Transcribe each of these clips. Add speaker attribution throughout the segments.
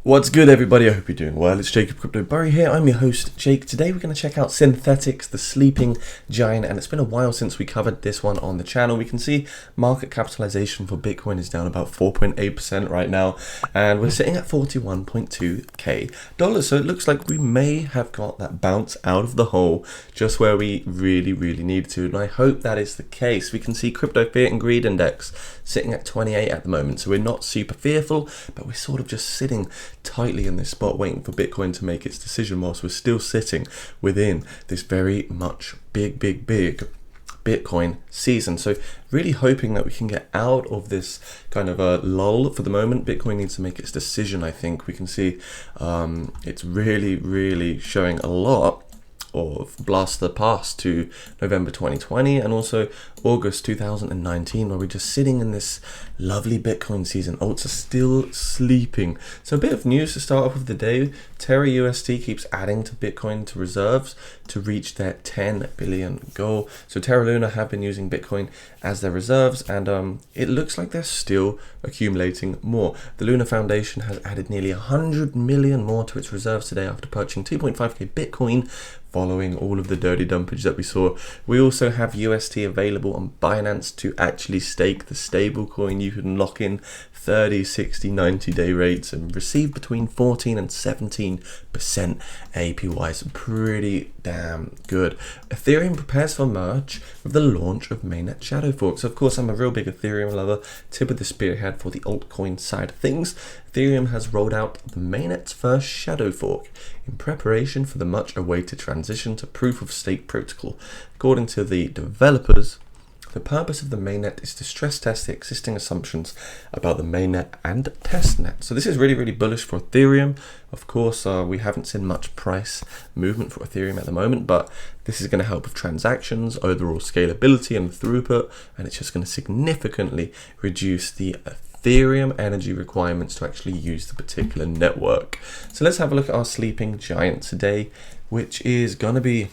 Speaker 1: What's good, everybody? I hope you're doing well. It's jacobcrypobury here. I'm your host, Jake. Today we're going to check out Synthetix, the sleeping giant, and it's been a while since we covered this one on the channel. We can see market capitalization for Bitcoin is down about 4.8% right now, and we're sitting at $41.2k. So it looks like we may have got that bounce out of the hole just where we really need to, and I hope that is the case. We can see crypto fear and greed index sitting at 28 at the moment, so we're not super fearful, but we're sort of just sitting tightly in this spot waiting for Bitcoin to make its decision, whilst we're still sitting within this very much big Bitcoin season. So really hoping that we can get out of this kind of a lull for the moment. Bitcoin needs to make its decision. I think we can see it's really showing a lot of blast the past to November 2020 and also August 2019, where we're just sitting in this lovely Bitcoin season. Alts are still sleeping. So a bit of news to start off with the day. Terra UST keeps adding to Bitcoin to reserves to reach their 10 billion goal. So Terra Luna have been using Bitcoin as their reserves, and it looks like they're still accumulating more. The Luna Foundation has added nearly 100 million more to its reserves today after purchasing 2.5k Bitcoin following all of the dirty dumpage that we saw. We also have UST available on Binance to actually stake the stable coin. You can lock in 30, 60, 90-day rates and receive between 14 and 17% APY. So pretty damn good. Ethereum prepares for merge with the launch of mainnet shadow forks. Of course, I'm a real big Ethereum lover, tip of the spearhead for the altcoin side of things. Ethereum has rolled out the mainnet's first shadow fork in preparation for the much awaited transition to proof of stake protocol. According to the developers, the purpose of the mainnet is to stress test the existing assumptions about the mainnet and testnet. So this is really bullish for Ethereum. Of course, we haven't seen much price movement for Ethereum at the moment, but this is going to help with transactions, overall scalability and throughput, and it's just going to significantly reduce the Ethereum energy requirements to actually use the particular network. So let's have a look at our sleeping giant today, which is going to be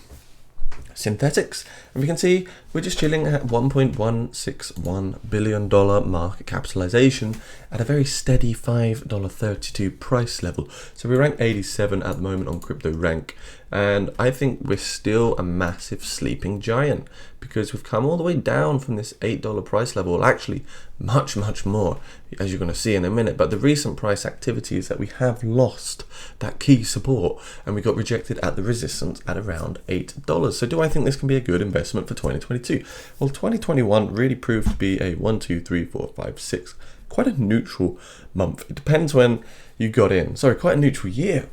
Speaker 1: Synthetix, and we can see we're just chilling at $1.161 billion market capitalization at a very steady $5.32 price level. So we rank 87 at the moment on Crypto Rank, and I think we're still a massive sleeping giant because we've come all the way down from this $8 price level. Well, actually much more, as you're going to see in a minute, but the recent price activity is that we have lost that key support and we got rejected at the resistance at around $8. So do I think this can be a good investment for 2022? Well, 2021 really proved to be a 1, 2, 3, 4, 5, 6, quite a neutral month. It depends when you got in. Sorry, quite a neutral year.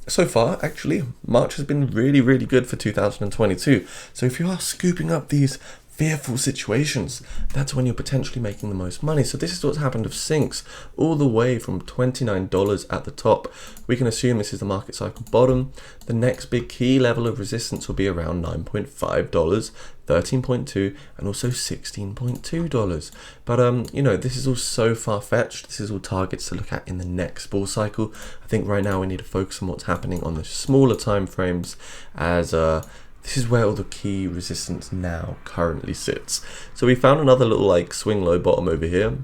Speaker 1: So far, actually, March has been really good for 2022. So if you are scooping up these fearful situations, that's when you're potentially making the most money. So this is what's happened with Synx, all the way from $29 at the top. We can assume this is the market cycle bottom. The next big key level of resistance will be around $9.5, 13.2, and also $16.2. But you know, this is all so far-fetched. This is all targets to look at in the next bull cycle. I think right now we need to focus on what's happening on the smaller time frames, as this is where all the key resistance now currently sits. So we found another little like swing low bottom over here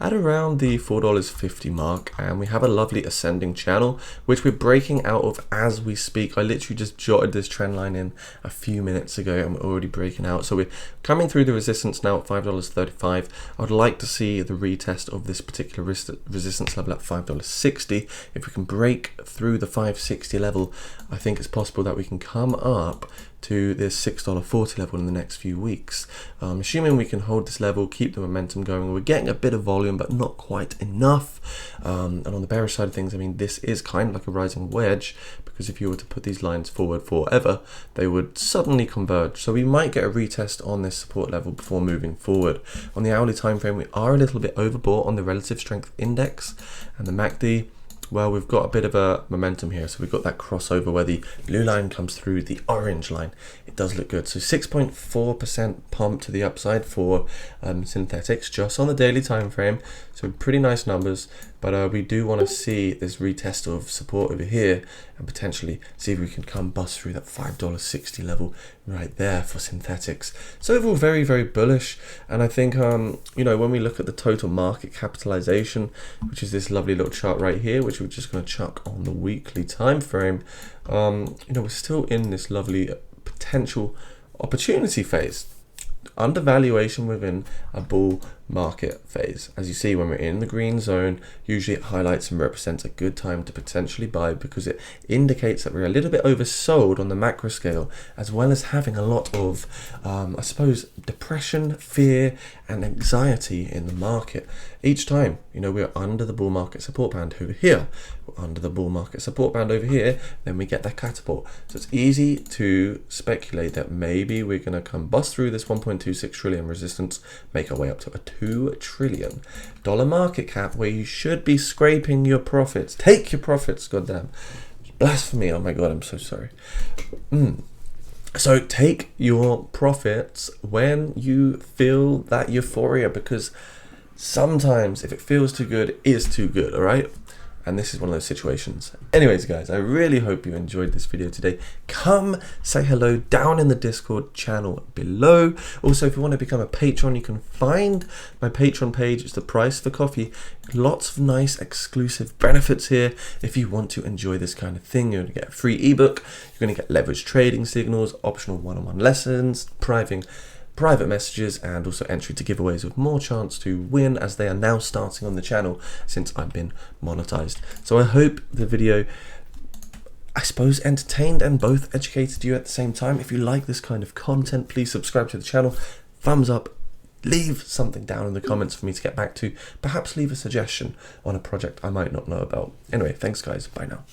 Speaker 1: at around the $4.50 mark, and we have a lovely ascending channel which we're breaking out of as we speak. I literally just jotted this trend line in a few minutes ago and we're already breaking out. So we're coming through the resistance now at $5.35. I would like to see the retest of this particular resistance level at $5.60. If we can break through the $5.60 level, I think it's possible that we can come up to this $6.40 level in the next few weeks. Assuming we can hold this level, keep the momentum going. We're getting a bit of volume, but not quite enough. And on the bearish side of things, I mean, this is kind of like a rising wedge, because if you were to put these lines forward forever, they would suddenly converge. So we might get a retest on this support level before moving forward. On the hourly time frame, we are a little bit overbought on the relative strength index, and the MACD, well, we've got a bit of a momentum here. So we've got that crossover where the blue line comes through the orange line. It does look good. So 6.4% pump to the upside for Synthetix just on the daily time frame. So pretty nice numbers, but we do want to see this retest of support over here and potentially see if we can come bust through that $5.60 level right there for Synthetix. So overall, very, very bullish. And I think, you know, when we look at the total market capitalization, which is this lovely little chart right here, which we're just going to chuck on the weekly time frame, you know, we're still in this lovely potential opportunity phase. Undervaluation within a bull market phase. As you see, when we're in the green zone, usually it highlights and represents a good time to potentially buy, because it indicates that we're a little bit oversold on the macro scale, as well as having a lot of I suppose depression, fear and anxiety in the market. Each time, you know, we're under the bull market support band over here, we're under the bull market support band over here, then we get that catapult. So it's easy to speculate that maybe we're going to come bust through this 1.26 trillion resistance, make our way up to a $2 trillion market cap, where you should be scraping your profits. Take your profits, goddamn. Blasphemy, oh my god, I'm so sorry. So take your profits when you feel that euphoria, because sometimes if it feels too good, it is too good, all right? And this is one of those situations. Anyways, guys, I really hope you enjoyed this video today. Come say hello down in the Discord channel below. Also, if you want to become a patron, you can find my Patreon page. It's the price for coffee. Lots of nice exclusive benefits here. If you want to enjoy this kind of thing, you're going to get a free ebook. You're going to get leverage trading signals, optional one-on-one lessons, private messages, and also entry to giveaways with more chance to win, as they are now starting on the channel since I've been monetized. So I hope the video, I suppose, entertained and both educated you at the same time. If you like this kind of content, please subscribe to the channel, thumbs up, leave something down in the comments for me to get back to, perhaps leave a suggestion on a project I might not know about. Anyway, thanks guys, bye now.